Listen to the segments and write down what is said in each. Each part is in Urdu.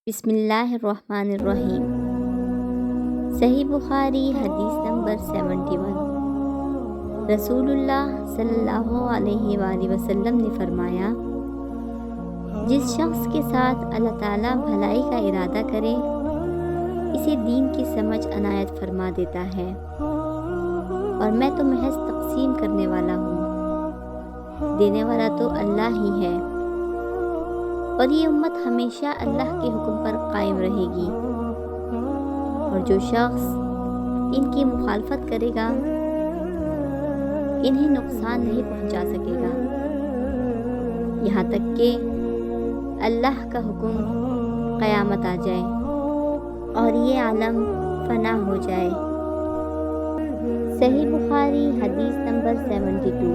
بسم اللہ الرحمن الرحیم۔ صحیح بخاری حدیث نمبر 71۔ رسول اللہ صلی اللہ علیہ وآلہ وسلم نے فرمایا، جس شخص کے ساتھ اللہ تعالیٰ بھلائی کا ارادہ کرے اسے دین کی سمجھ عنایت فرما دیتا ہے، اور میں تو محض تقسیم کرنے والا ہوں، دینے والا تو اللہ ہی ہے، اور یہ امت ہمیشہ اللہ کے حکم پر قائم رہے گی، اور جو شخص ان کی مخالفت کرے گا انہیں نقصان نہیں پہنچا سکے گا، یہاں تک کہ اللہ کا حکم قیامت آ جائے اور یہ عالم فنا ہو جائے۔ صحیح بخاری حدیث نمبر 72۔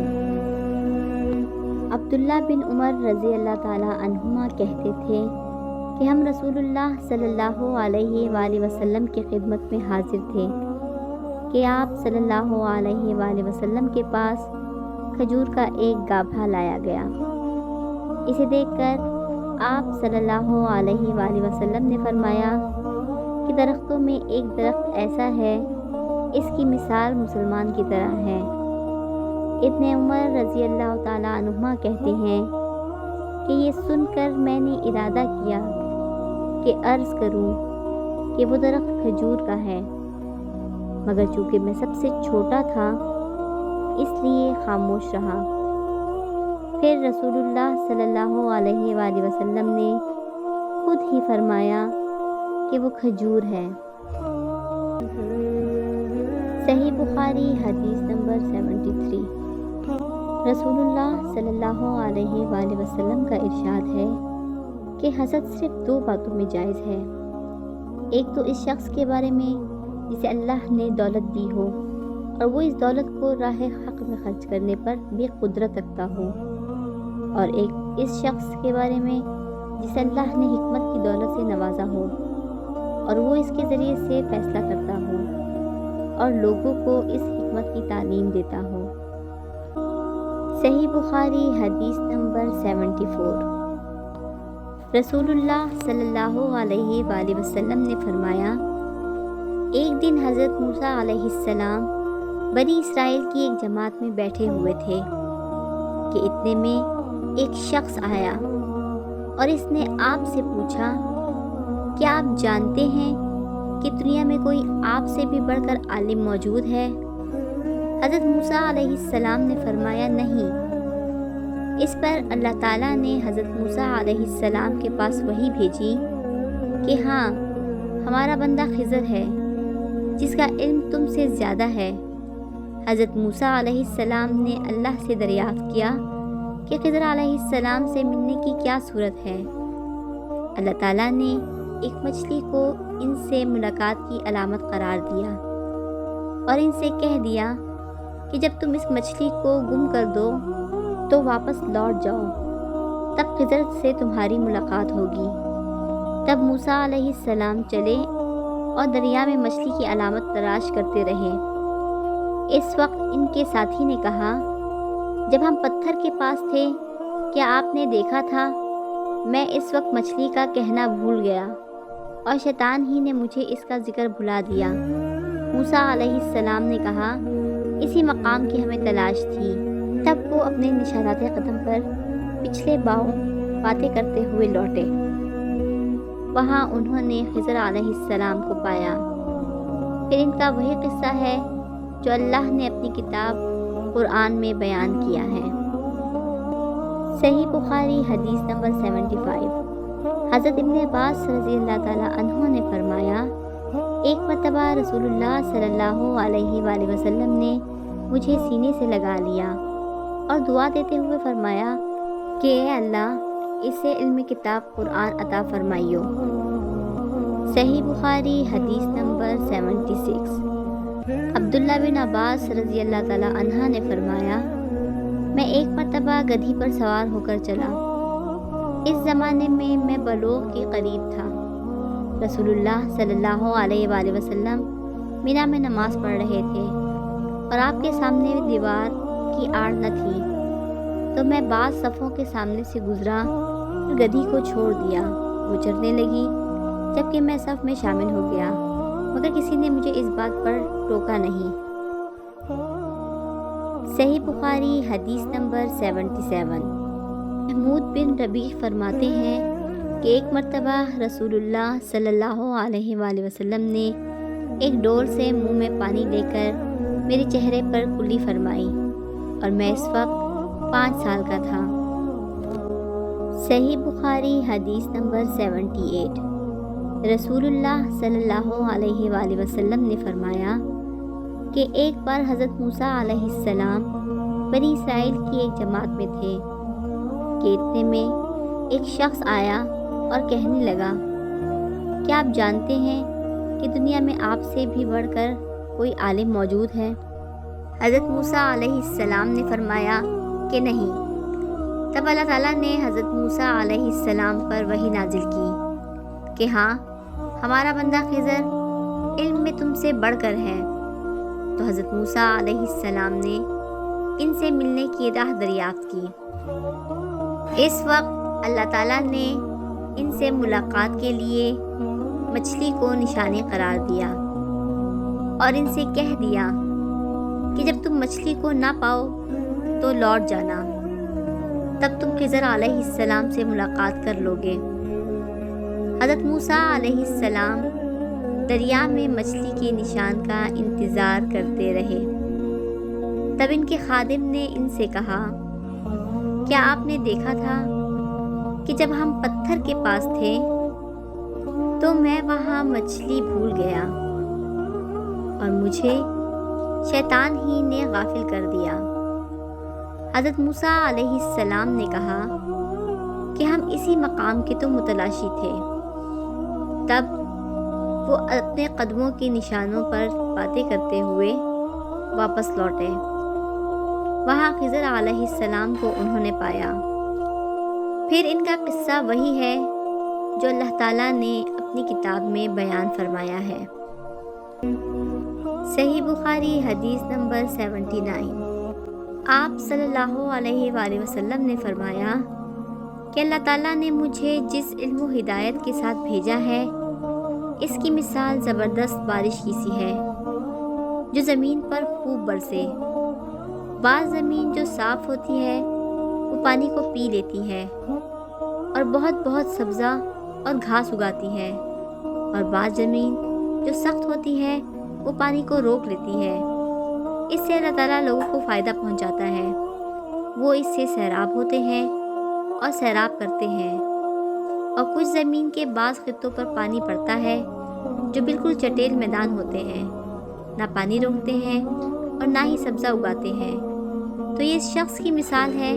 عبداللہ بن عمر رضی اللہ تعالیٰ عنہما کہتے تھے کہ ہم رسول اللہ صلی اللہ علیہ وآلہ وسلم کی خدمت میں حاضر تھے کہ آپ صلی اللہ علیہ وآلہ وسلم کے پاس کھجور کا ایک گابھا لایا گیا۔ اسے دیکھ کر آپ صلی اللہ علیہ وآلہ وسلم نے فرمایا کہ درختوں میں ایک درخت ایسا ہے، اس کی مثال مسلمان کی طرح ہے۔ ابن عمر رضی اللہ تعالیٰ عنہما کہتے ہیں کہ یہ سن کر میں نے ارادہ کیا کہ عرض کروں کہ وہ درخت کھجور کا ہے، مگر چونکہ میں سب سے چھوٹا تھا اس لیے خاموش رہا۔ پھر رسول اللہ صلی اللہ علیہ وآلہ وسلم نے خود ہی فرمایا کہ وہ کھجور ہے۔ صحیح بخاری حدیث نمبر 73۔ رسول اللہ صلی اللہ علیہ وآلہ وسلم کا ارشاد ہے کہ حسد صرف دو باتوں میں جائز ہے، ایک تو اس شخص کے بارے میں جسے اللہ نے دولت دی ہو اور وہ اس دولت کو راہ حق میں خرچ کرنے پر بے قدرت رکھتا ہو، اور ایک اس شخص کے بارے میں جسے اللہ نے حکمت کی دولت سے نوازا ہو اور وہ اس کے ذریعے سے فیصلہ کرتا ہو اور لوگوں کو اس حکمت کی تعلیم دیتا ہو۔ صحیح بخاری حدیث نمبر 74۔ رسول اللہ صلی اللہ علیہ وآلہ وسلم نے فرمایا، ایک دن حضرت موسیٰ علیہ السلام بنی اسرائیل کی ایک جماعت میں بیٹھے ہوئے تھے کہ اتنے میں ایک شخص آیا اور اس نے آپ سے پوچھا، کیا آپ جانتے ہیں کہ دنیا میں کوئی آپ سے بھی بڑھ کر عالم موجود ہے؟ حضرت موسیٰ علیہ السلام نے فرمایا، نہیں۔ اس پر اللہ تعالیٰ نے حضرت موسیٰ علیہ السلام کے پاس وحی بھیجی کہ ہاں، ہمارا بندہ خضر ہے جس کا علم تم سے زیادہ ہے۔ حضرت موسیٰ علیہ السلام نے اللہ سے دریافت کیا کہ خضر علیہ السلام سے ملنے کی کیا صورت ہے؟ اللہ تعالیٰ نے ایک مچھلی کو ان سے ملاقات کی علامت قرار دیا اور ان سے کہہ دیا کہ جب تم اس مچھلی کو گم کر دو تو واپس لوٹ جاؤ، تب خضر سے تمہاری ملاقات ہوگی۔ تب موسیٰ علیہ السلام چلے اور دریا میں مچھلی کی علامت تلاش کرتے رہے۔ اس وقت ان کے ساتھی نے کہا، جب ہم پتھر کے پاس تھے کیا آپ نے دیکھا تھا؟ میں اس وقت مچھلی کا کہنا بھول گیا اور شیطان ہی نے مجھے اس کا ذکر بھلا دیا۔ موسیٰ علیہ السلام نے کہا، اسی مقام کی ہمیں تلاش تھی۔ تب وہ اپنے نشانات قدم پر پچھلے باؤں باتیں کرتے ہوئے لوٹے۔ وہاں انہوں نے خضر علیہ السلام کو پایا۔ پھر ان کا وہی قصہ ہے جو اللہ نے اپنی کتاب قرآن میں بیان کیا ہے۔ صحیح بخاری حدیث نمبر 75۔ حضرت ابن عباس رضی اللہ تعالیٰ عنہ نے فرمایا، ایک مرتبہ رسول اللہ صلی اللہ علیہ وآلہ وسلم نے مجھے سینے سے لگا لیا اور دعا دیتے ہوئے فرمایا کہ اے اللہ، اسے علم کتاب قرآن عطا فرمائیو۔ صحیح بخاری حدیث نمبر 76۔ عبداللہ بن عباس رضی اللہ تعالیٰ عنہ نے فرمایا، میں ایک مرتبہ گدھی پر سوار ہو کر چلا۔ اس زمانے میں بلوغ کے قریب تھا۔ رسول اللہ صلی اللہ علیہ وآلہ وسلم مینا میں نماز پڑھ رہے تھے اور آپ کے سامنے دیوار کی آڑ نہ تھی، تو میں بعض صفوں کے سامنے سے گزرا اور گدھی کو چھوڑ دیا۔ وہ چرنے لگی جبکہ میں صف میں شامل ہو گیا، مگر کسی نے مجھے اس بات پر ٹوکا نہیں۔ صحیح بخاری حدیث نمبر 77۔ محمود بن ربیع فرماتے ہیں کہ ایک مرتبہ رسول اللہ صلی اللہ علیہ وآلہ وسلم نے ایک ڈول سے منہ میں پانی لے کر میرے چہرے پر کلی فرمائی اور میں اس وقت 5 سال کا تھا۔ صحیح بخاری حدیث نمبر 78۔ رسول اللہ صلی اللہ علیہ وآلہ وسلم نے فرمایا کہ ایک بار حضرت موسیٰ علیہ السلام بنی اسرائیل کی ایک جماعت میں تھے کہ اتنے میں ایک شخص آیا اور کہنے لگا، کیا آپ جانتے ہیں کہ دنیا میں آپ سے بھی بڑھ کر کوئی عالم موجود ہے؟ حضرت موسیٰ علیہ السلام نے فرمایا کہ نہیں۔ تب اللہ تعالیٰ نے حضرت موسیٰ علیہ السلام پر وحی نازل کی کہ ہاں، ہمارا بندہ خضر علم میں تم سے بڑھ کر ہے۔ تو حضرت موسیٰ علیہ السلام نے ان سے ملنے کی راہ دریافت کی۔ اس وقت اللہ تعالیٰ نے ان سے ملاقات کے لیے مچھلی کو نشانی قرار دیا اور ان سے کہہ دیا کہ جب تم مچھلی کو نہ پاؤ تو لوٹ جانا، تب تم خضر علیہ السلام سے ملاقات کر لوگے۔ حضرت موسیٰ علیہ السلام دریا میں مچھلی کے نشان کا انتظار کرتے رہے۔ تب ان کے خادم نے ان سے کہا، کیا آپ نے دیکھا تھا کہ جب ہم پتھر کے پاس تھے تو میں وہاں مچھلی بھول گیا اور مجھے شیطان ہی نے غافل کر دیا۔ حضرت موسیٰ علیہ السلام نے کہا کہ ہم اسی مقام کے تو متلاشی تھے۔ تب وہ اپنے قدموں کے نشانوں پر باتیں کرتے ہوئے واپس لوٹے۔ وہاں خضر علیہ السلام کو انہوں نے پایا۔ پھر ان کا قصہ وہی ہے جو اللہ تعالیٰ نے اپنی کتاب میں بیان فرمایا ہے۔ صحیح بخاری حدیث نمبر 79۔ آپ صلی اللہ علیہ وآلہ وسلم نے فرمایا کہ اللہ تعالیٰ نے مجھے جس علم و ہدایت کے ساتھ بھیجا ہے، اس کی مثال زبردست بارش کی سی ہے جو زمین پر خوب برسے۔ بعض زمین جو صاف ہوتی ہے وہ پانی کو پی لیتی ہے اور بہت بہت سبزہ اور گھاس اگاتی ہے، اور بعض زمین جو سخت ہوتی ہے وہ پانی کو روک لیتی ہے۔ اس سے اللہ تعالیٰ لوگوں کو فائدہ پہنچاتا ہے، وہ اس سے سیراب ہوتے ہیں اور سیراب کرتے ہیں۔ اور کچھ زمین کے بعض خطوں پر پانی پڑتا ہے جو بالکل چٹیل میدان ہوتے ہیں، نہ پانی روکتے ہیں اور نہ ہی سبزہ اگاتے ہیں۔ تو یہ اس شخص کی مثال ہے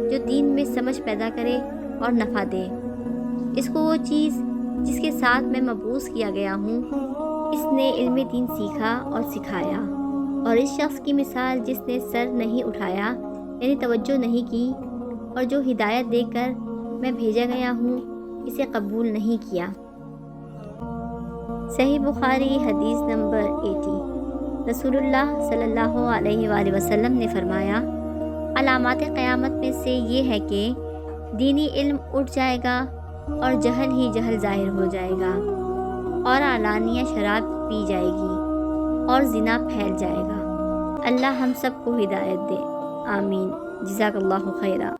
جو دین میں سمجھ پیدا کرے اور نفع دے۔ اس کو وہ چیز جس کے ساتھ میں مبعوث کیا گیا ہوں، اس نے علم دین سیکھا اور سکھایا۔ اور اس شخص کی مثال جس نے سر نہیں اٹھایا، یعنی توجہ نہیں کی، اور جو ہدایت دے کر میں بھیجا گیا ہوں اسے قبول نہیں کیا۔ صحیح بخاری حدیث نمبر 80۔ رسول اللہ صلی اللہ علیہ وآلہ وسلم نے فرمایا، علامات قیامت میں سے یہ ہے کہ دینی علم اٹھ جائے گا اور جہل ہی جہل ظاہر ہو جائے گا، اور علانیہ شراب پی جائے گی اور زنا پھیل جائے گا۔ اللہ ہم سب کو ہدایت دے، آمین۔ جزاک اللہ خیرہ۔